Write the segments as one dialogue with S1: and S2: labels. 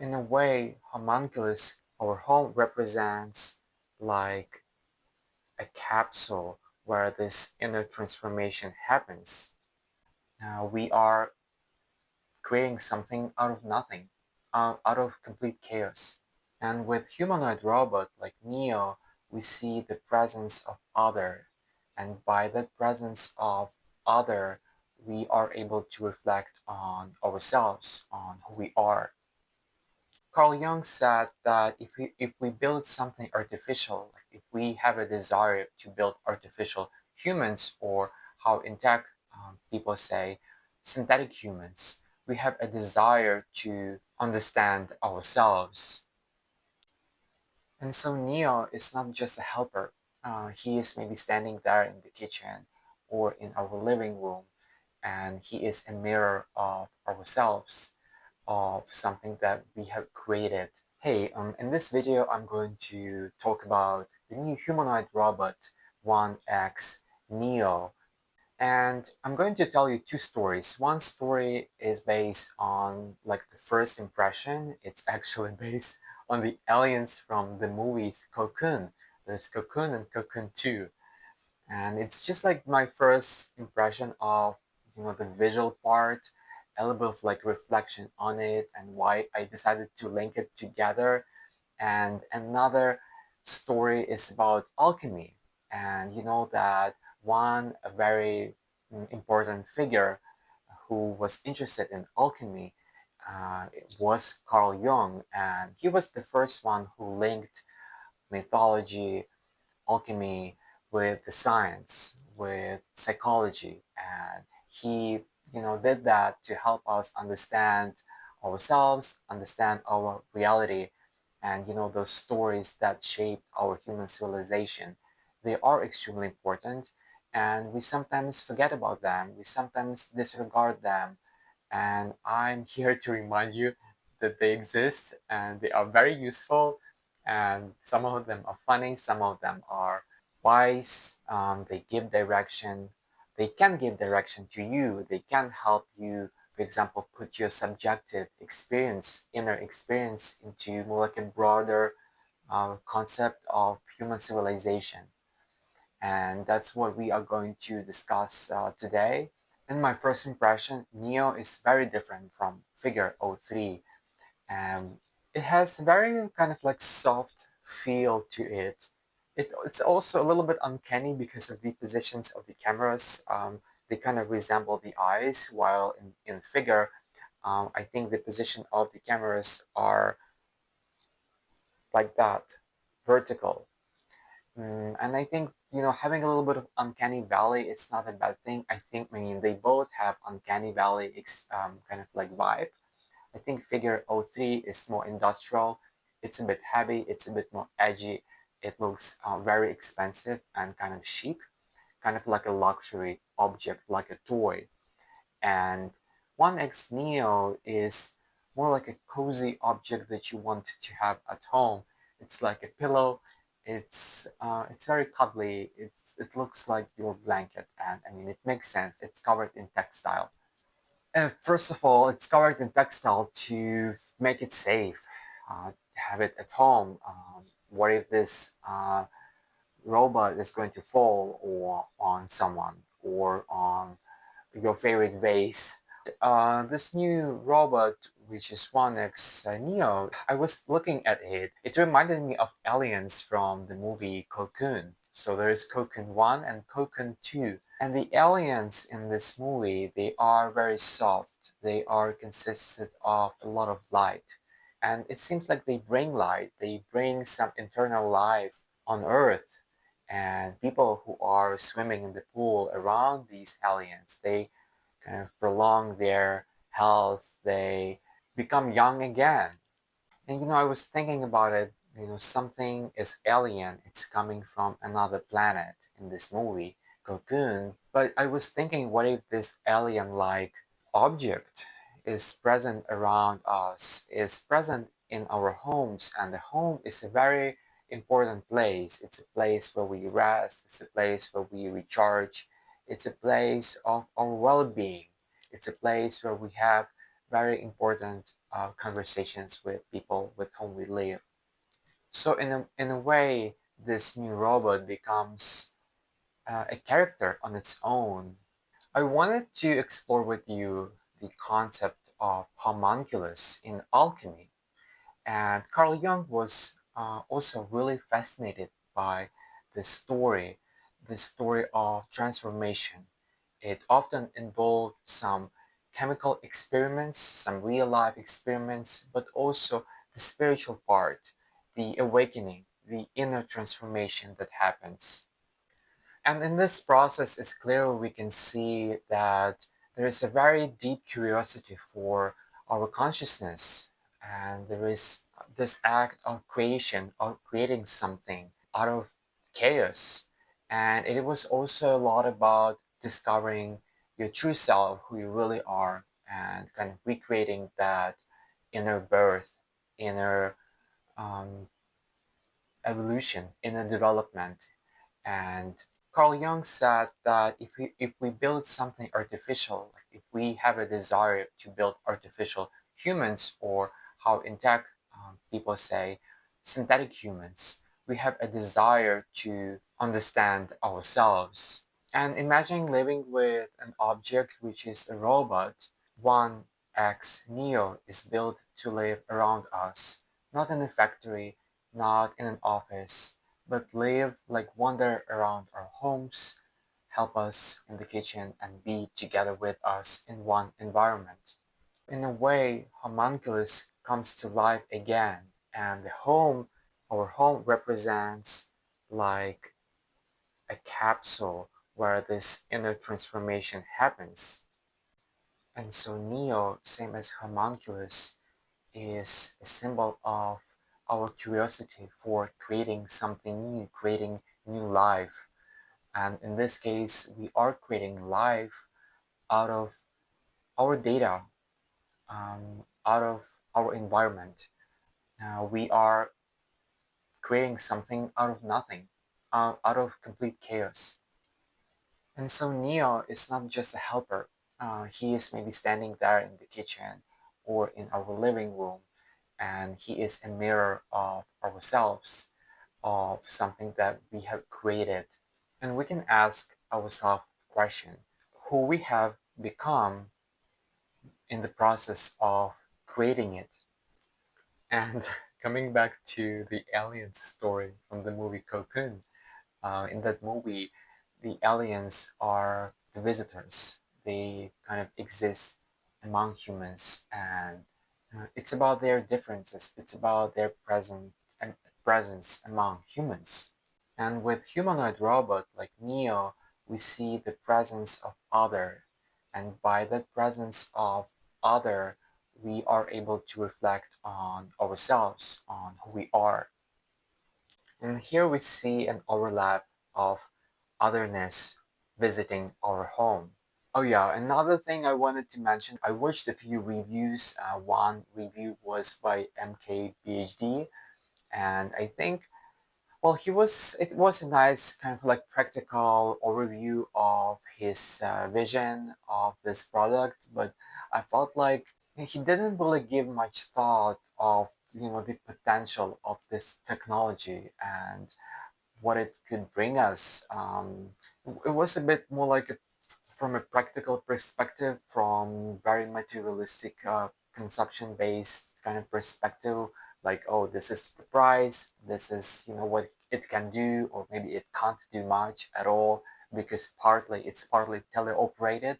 S1: In a way, homunculus, our home, represents like a capsule where this inner transformation happens. We are creating something out of nothing, out of complete chaos. And with humanoid robot like Neo, we see the presence of other. And by that presence of other, we are able to reflect on ourselves, on who we are. Carl Jung said that if we build something artificial, like if we have a desire to build artificial humans, or how in tech people say synthetic humans, we have a desire to understand ourselves. And so Neo is not just a helper. He is maybe standing there in the kitchen or in our living room, and he is a mirror of ourselves, of something that we have created. Hey, in this video, I'm going to talk about the new humanoid robot 1X Neo. And I'm going to tell you two stories. One story is based on like the first impression. It's actually based on the aliens from the movies Cocoon. There's Cocoon and Cocoon 2. And it's just like my first impression of, the visual part, a little bit of like reflection on it and why I decided to link it together. And another story is about alchemy. And you know that one a very important figure who was interested in alchemy was Carl Jung, and he was the first one who linked mythology, alchemy with the science, with psychology, and he, did that to help us understand ourselves, understand our reality, and those stories that shaped our human civilization. They are extremely important, and we sometimes forget about them. We sometimes disregard them, and I'm here to remind you that they exist and they are very useful, and some of them are funny, some of them are wise. They give direction. They can give direction to you. They can help you, for example, put your subjective experience, inner experience, into more like a broader concept of human civilization. And that's what we are going to discuss today. In my first impression, Neo is very different from Figure 03. And it has very kind of like soft feel to it. It's also a little bit uncanny because of the positions of the cameras. They kind of resemble the eyes, while in Figure, I think the position of the cameras are like that, vertical. And I think, having a little bit of uncanny valley, it's not a bad thing. I mean, they both have uncanny valley kind of like vibe. I think Figure 03 is more industrial. It's a bit heavy. It's a bit more edgy. It looks very expensive and kind of chic, kind of like a luxury object, like a toy. And 1X Neo is more like a cozy object that you want to have at home. It's like a pillow. It's very cuddly. It looks like your blanket, and I mean it makes sense. It's covered in textile. First of all, it's covered in textile to make it safe. Have it at home. What if this robot is going to fall or on someone or on your favorite vase? This new robot, which is 1X Neo, I was looking at it. It reminded me of Aliens from the movie Cocoon. So there's Cocoon 1 and Cocoon 2. And the aliens in this movie, they are very soft. They are consisted of a lot of light. And it seems like they bring light. They bring some internal life on Earth. And people who are swimming in the pool around these aliens, they kind of prolong their health, they become young again. And I was thinking about it, something is alien, it's coming from another planet in this movie, Cocoon. But I was thinking, what if this alien like object is present around us, is present in our homes, and the home is a very important place. It's a place where we rest, it's a place where we recharge, it's a place of our well being, it's a place where we have very important conversations with people with whom we live. So in a way, this new robot becomes a character on its own. I wanted to explore with you the concept of homunculus in alchemy. And Carl Jung was also really fascinated by this story of transformation. It often involved some chemical experiments, some real life experiments, but also the spiritual part, the awakening, the inner transformation that happens. And in this process, it's clear we can see that there is a very deep curiosity for our consciousness, and there is this act of creation, of creating something out of chaos. And it was also a lot about discovering your true self, who you really are, and kind of recreating that inner birth, inner um, evolution, inner development. And Carl Jung said that if we build something artificial, like if we have a desire to build artificial humans, or how in tech people say synthetic humans, we have a desire to understand ourselves. And imagine living with an object which is a robot. One X Neo is built to live around us, not in a factory, not in an office, but live like wander around our homes, help us in the kitchen, and be together with us in one environment. In a way, homunculus comes to life again, and our home represents like a capsule where this inner transformation happens. And so Neo, same as homunculus, is a symbol of our curiosity for creating something new, creating new life. And in this case, we are creating life out of our data, out of our environment. We are creating something out of nothing, out of complete chaos. And so Neo is not just a helper. He is maybe standing there in the kitchen or in our living room, and he is a mirror of ourselves, of something that we have created. And we can ask ourselves a question: who we have become in the process of creating it. And coming back to the aliens story from the movie Cocoon, in that movie, the aliens are the visitors. They kind of exist among humans, and it's about their differences. It's about their presence among humans. And with humanoid robot like Neo, we see the presence of other, and by that presence of other, we are able to reflect on ourselves, on who we are. And here we see an overlap of otherness visiting our home. Oh yeah, another thing I wanted to mention, I watched a few reviews. One review was by MKBHD, and I think, well, it was a nice kind of like practical overview of his vision of this product, but I felt like he didn't really give much thought of the potential of this technology and what it could bring us. It was a bit more like from a practical perspective, from very materialistic, consumption-based kind of perspective. Like, oh, this is the price. This is what it can do, or maybe it can't do much at all because it's partly teleoperated.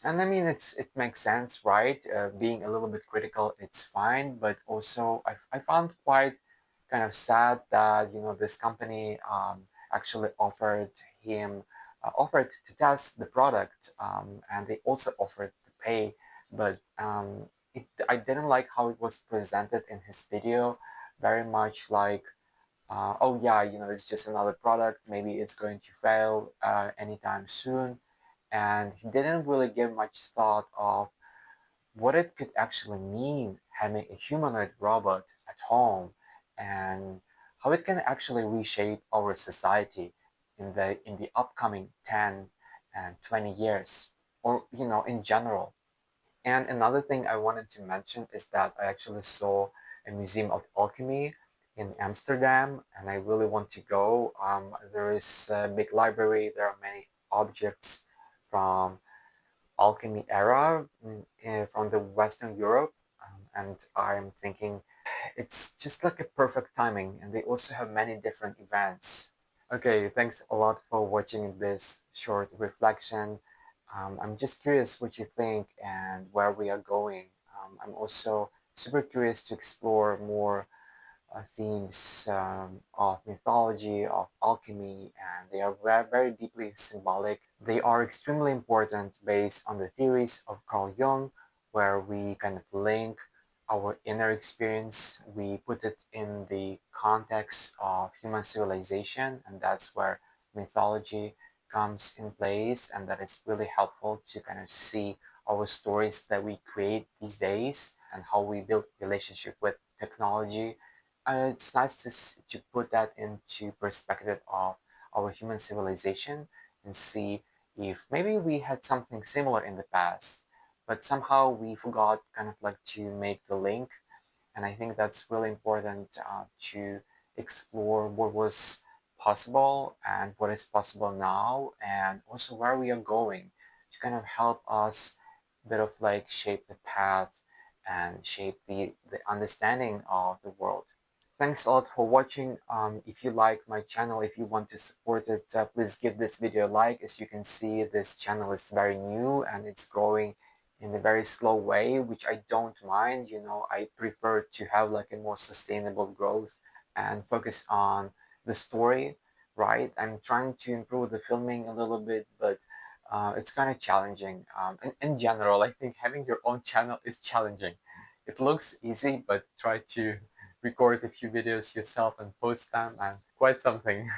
S1: And I mean, it makes sense, right? Being a little bit critical, it's fine, but also I found quite kind of sad that this company actually offered to test the product, and they also offered to pay, but I didn't like how it was presented in his video, very much like, oh yeah, it's just another product, maybe it's going to fail anytime soon, and he didn't really give much thought of what it could actually mean having a humanoid robot at home, and how it can actually reshape our society in the upcoming 10 and 20 years, or in general. And another thing I wanted to mention is that I actually saw a museum of alchemy in Amsterdam, and I really want to go. There is a big library. There are many objects from alchemy era from the Western Europe, and I'm thinking it's just like a perfect timing. And they also have many different events. Okay, thanks a lot for watching this short reflection. I'm just curious what you think and where we are going. I'm also super curious to explore more themes of mythology, of alchemy, and they are very, very deeply symbolic. They are extremely important based on the theories of Carl Jung, where we kind of link our inner experience, we put it in the context of human civilization, and that's where mythology comes in place, and that is really helpful to kind of see our stories that we create these days and how we build relationship with technology. It's nice to put that into perspective of our human civilization and see if maybe we had something similar in the past, but somehow we forgot kind of like to make the link. And I think that's really important to explore what was possible and what is possible now, and also where we are going to kind of help us a bit of like shape the path and shape the understanding of the world. Thanks a lot for watching. If you like my channel, if you want to support it, please give this video a like. As you can see, this channel is very new and it's growing in a very slow way, which I don't mind. You know, I prefer to have like a more sustainable growth and focus on the story, right? I'm trying to improve the filming a little bit, but it's kind of challenging. In general, I think having your own channel is challenging. It looks easy, but try to record a few videos yourself and post them, and quite something.